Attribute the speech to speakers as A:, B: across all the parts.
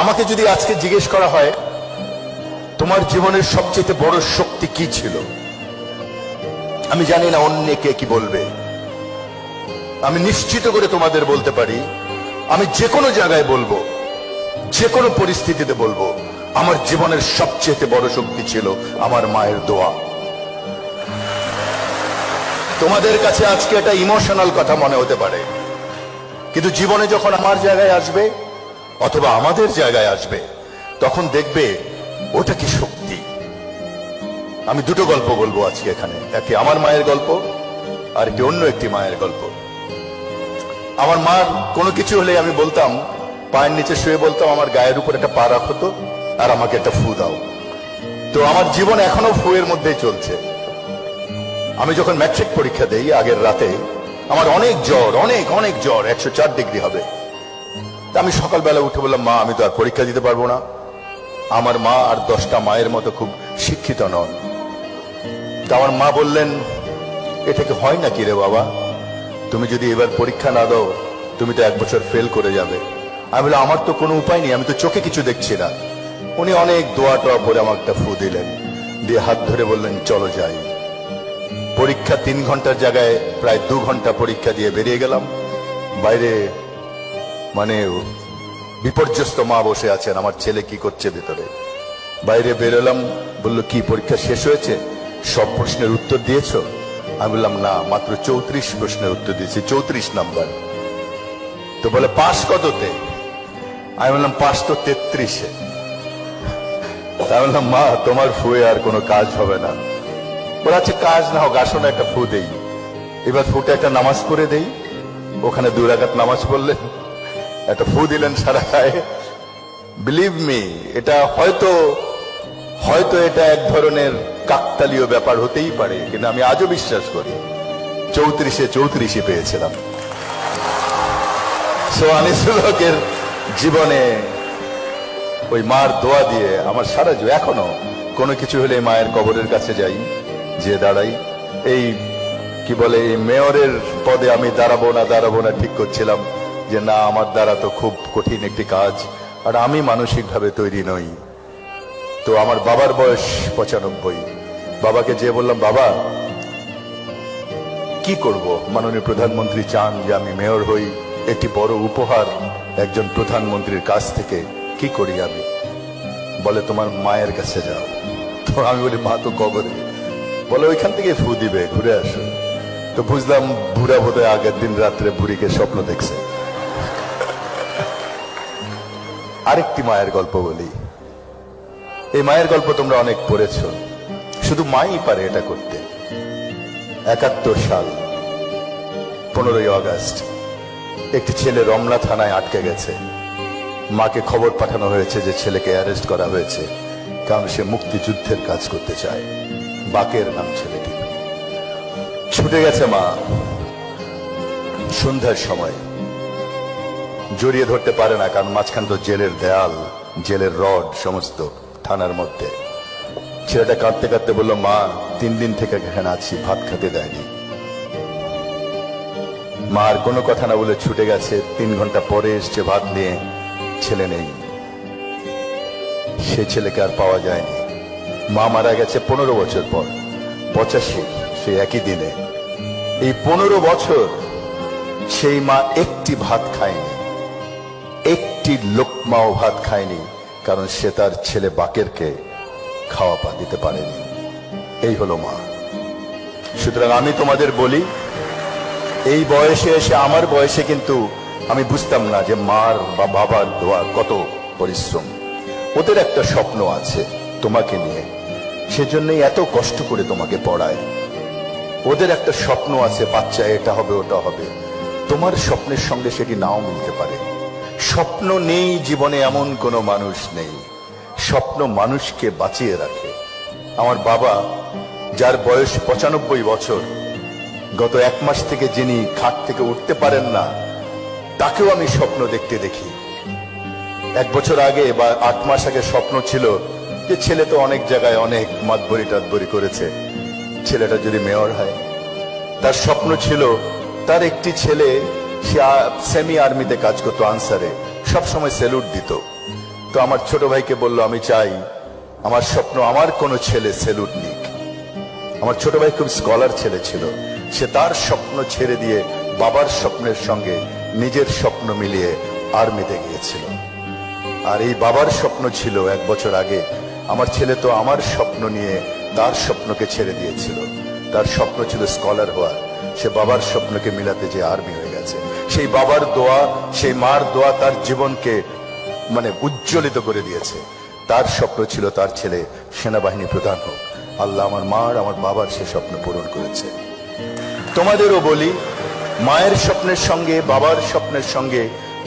A: আমাকে যদি আজকে জিজ্ঞেস করা হয় তোমার জীবনের সবচেয়ে বড় শক্তি কি ছিল, আমি জানি না অন্য কে কি বলবে। আমি নিশ্চিত করে তোমাদের বলতে পারি, আমি যে কোনো জায়গায় বলবো, যে কোনো পরিস্থিতিতে বলবো, আমার জীবনের সবচেয়ে বড় শক্তি ছিল আমার মায়ের দোয়া। তোমাদের কাছে আজকে এটা ইমোশনাল কথা মনে হতে পারে, কিন্তু জীবনে যখন আমার জায়গায় আসবে অথবা আমাদের জায়গায় আসবে, তখন দেখবে ওটা কি শক্তি। আমি দুটো গল্প বলবো আজকে এখানে, একটি আমার মায়ের গল্প আর একটি অন্য একটি মায়ের গল্প। আমার মার কোনো কিছু হলে আমি বলতাম, পায়ের নিচে শুয়ে বলতাম আমার গায়ের উপর একটা পা রাখো তো, আর আমাকে একটা ফু দাও। তো আমার জীবন এখনো ফুয়ের মধ্যেই চলছে। আমি যখন ম্যাট্রিক পরীক্ষা দেই আগের রাতে, আমার অনেক জ্বর, অনেক অনেক জ্বর, 104 ডিগ্রি হবে। আমি সকালবেলা উঠে বললাম, মা আমি তো আর পরীক্ষা দিতে পারবো না। আমার মা আর 10টা মায়ের মতো খুব শিক্ষিত নন। তা আমার মা বললেন, এটাকে হয় নাকি রে বাবা, তুমি যদি এবার পরীক্ষা না দাও তুমি তো 1 বছর ফেল করে যাবে। আমি বললাম, আমার তো কোনো উপায় নেই, আমি তো চোখে কিছু দেখছি না। উনি অনেক দোয়া টোয়া পরে আমাকে একটা ফু দিলেন, দিয়ে হাত ধরে বললেন চলো যাই। পরীক্ষা 3 ঘন্টার জায়গায় প্রায় 2 ঘন্টা পরীক্ষা দিয়ে বেরিয়ে গেলাম। বাইরে মানে বিপর্যস্ত মা বসে আছেন, আমার ছেলে কি করছে ভেতরে। বাইরে বেরোলাম, বললো কি পরীক্ষা শেষ হয়েছে, সব প্রশ্নের উত্তর দিয়েছো? আমি বললাম না, মাত্র 34 প্রশ্নের উত্তর দিয়েছি, 34 নাম্বার। তো বলে পাস কততে? আমি বললাম পাস তো 33-এ। আমি বললাম, মা তোমার ফুয়ে আর কোনো কাজ হবে না। বলে আচ্ছা কাজ না হোক, আসো না একটা ফু দেই। এবার ফুটে একটা নামাজ পড়ে দেই। ওখানে 2 রাকাত নামাজ পড়লেন, একটা ফু দিলেন সারা গায়ে। বিলিভ মি, এটা হয়তো এটা এক ধরনের কাকতালীয় ব্যাপার হতেই পারে, কিন্তু আমি আজও বিশ্বাস করি 34-এ পেয়েছিলাম। সো আনিসুল হকের জীবনে ওই মার দোয়া দিয়ে আমার সারা এখনো কোনো কিছু হলে মায়ের কবরের কাছে যাই, যে দাঁড়াই। এই কি বলে, এই মেয়রের পদে আমি দাঁড়াবো না ঠিক করছিলাম যে না, আমার দ্বারা তো খুব কঠিন একটি কাজ, আর আমি মানসিকভাবে তৈরি নই। তো আমার বাবার বয়স 95। বাবাকে যে বললাম, বাবা কি করব, মাননীয় প্রধানমন্ত্রী চান যে আমি মেয়র হই, একটি বড় উপহার একজন প্রধানমন্ত্রীর কাছ থেকে, কি করি আমি? বলে তোমার মায়ের কাছে যাও। তো আমি বলি, মা তো কবরে। বলে ওইখান থেকে ফু দিবে, ঘুরে আসো। তো বুঝলাম বুড়া বোধহয় আগের দিন রাত্রে বুড়িকে স্বপ্ন দেখছে। আরেকটি মায়ের গল্প বলি। এই মায়ের গল্প তোমরা অনেক পড়েছ, শুধু মাই পারে এটা করতে। 71 সাল 15ই আগস্ট একটি ছেলে রমনা থানায় আটকে গেছে। মাকে খবর পাঠানো হয়েছে যে ছেলেকে অ্যারেস্ট করা হয়েছে, কারণ সে মুক্তিযুদ্ধের কাজ করতে চায়। বাকের নাম ছেলেটি। ছুটে গেছে মা। সন্ধ্যার সময় জড়িয়ে ধরতে পারে না, কারণ মাঝখান তো জেলের দেয়াল, জেলের রড সমস্ত থানার মধ্যে। ছেলেটা কাঁদতে কাঁদতে বলল, মা 3 দিন থেকে এখানে আছি, ভাত খেতে দেয়নি। মা আর কোনো কথা না বলে ছুটে গেছে। 3 ঘন্টা পরে এসছে ভাত নিয়ে, ছেলে নেই। সে ছেলেকে আর পাওয়া যায়নি। মা মারা গেছে 15 বছর পর, 85, সে একই দিনে। এই 15 বছর সেই মা একটি ভাত খায়নি, একটি লোকমাও ভাত খায়নি, কারণ সে তার ছেলে বাকেরকে খাওয়া পা দিতে পারেনি। এই হলো মা। সুতরাং আমি তোমাদের বলি, এই বয়সে এসে, আমার বয়সে কিন্তু আমি বুঝতাম না যে মার বা বাবার দোয়া কত পরিশ্রম। ওদের একটা স্বপ্ন আছে তোমাকে নিয়ে, সেজন্যই এত কষ্ট করে তোমাকে পড়ায়। ওদের একটা স্বপ্ন আছে, বাচ্চা এটা হবে ওটা হবে। তোমার স্বপ্নের সঙ্গে সেটি নাও মিলতে পারে। স্বপ্ন নেই জীবনে এমন কোনো মানুষ নেই। স্বপ্ন মানুষকে বাঁচিয়ে রাখে। আমার বাবা, যার বয়স 95 বছর, গত 1 মাস থেকে যিনি খাট থেকে উঠতে পারেন না, তাকেও আমি স্বপ্ন দেখতে দেখি। 1 বছর আগে বা 8 মাস আগে স্বপ্ন ছিল যে ছেলে তো অনেক জায়গায় অনেক মাতবরি টাতবরি করেছে, ছেলেটা যদি মেয়র হয়। তার স্বপ্ন ছিল তার একটি ছেলে, সে সেমি আর্মিতে কাজ করতো, আনসারে, সবসময় স্যালুট দিত। তো আমার ছোট ভাইকে বলল, আমি চাই আমার স্বপ্ন আমার কোনো ছেলে সেলুট নিক। আমার ছোট ভাই খুব স্কলার ছেলে ছিল, সে তার স্বপ্ন ছেড়ে দিয়ে বাবার স্বপ্নের সঙ্গে নিজের স্বপ্ন মিলিয়ে আর্মিতে গিয়েছিল। আর এই বাবার স্বপ্ন ছিল 1 বছর আগে, আমার ছেলে তো আমার স্বপ্ন নিয়ে তার স্বপ্নকে ছেড়ে দিয়েছিল। তার স্বপ্ন ছিল স্কলার হওয়া, সে বাবার স্বপ্নকে মিলাতে যে আর্মি হয়ে গেছে। সেই বাবার দোয়া, সেই মার দোয়া তার জীবনকে উজ্জ্বলিত করে দিয়েছে। তার স্বপ্ন ছিল তার ছেলে সেনাবাহিনী প্রধান হোক। আল্লাহ আমার মার, আমার বাবার সে স্বপ্ন পূরণ করেছে। তোমাদেরও বলি, মায়ের স্বপ্নের সঙ্গে বাবার স্বপ্নের সঙ্গে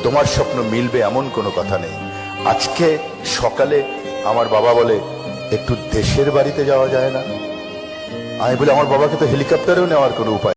A: তোমার স্বপ্ন মিলবে এমন কোনো কথা নেই। আজকে সকালে আমার বাবা বলে, একটু দেশের বাড়িতে যাওয়া যায় না? আমি বলি, আমার বাবাকে তো হেলিকপ্টারেও নেওয়ার কোনো উপায়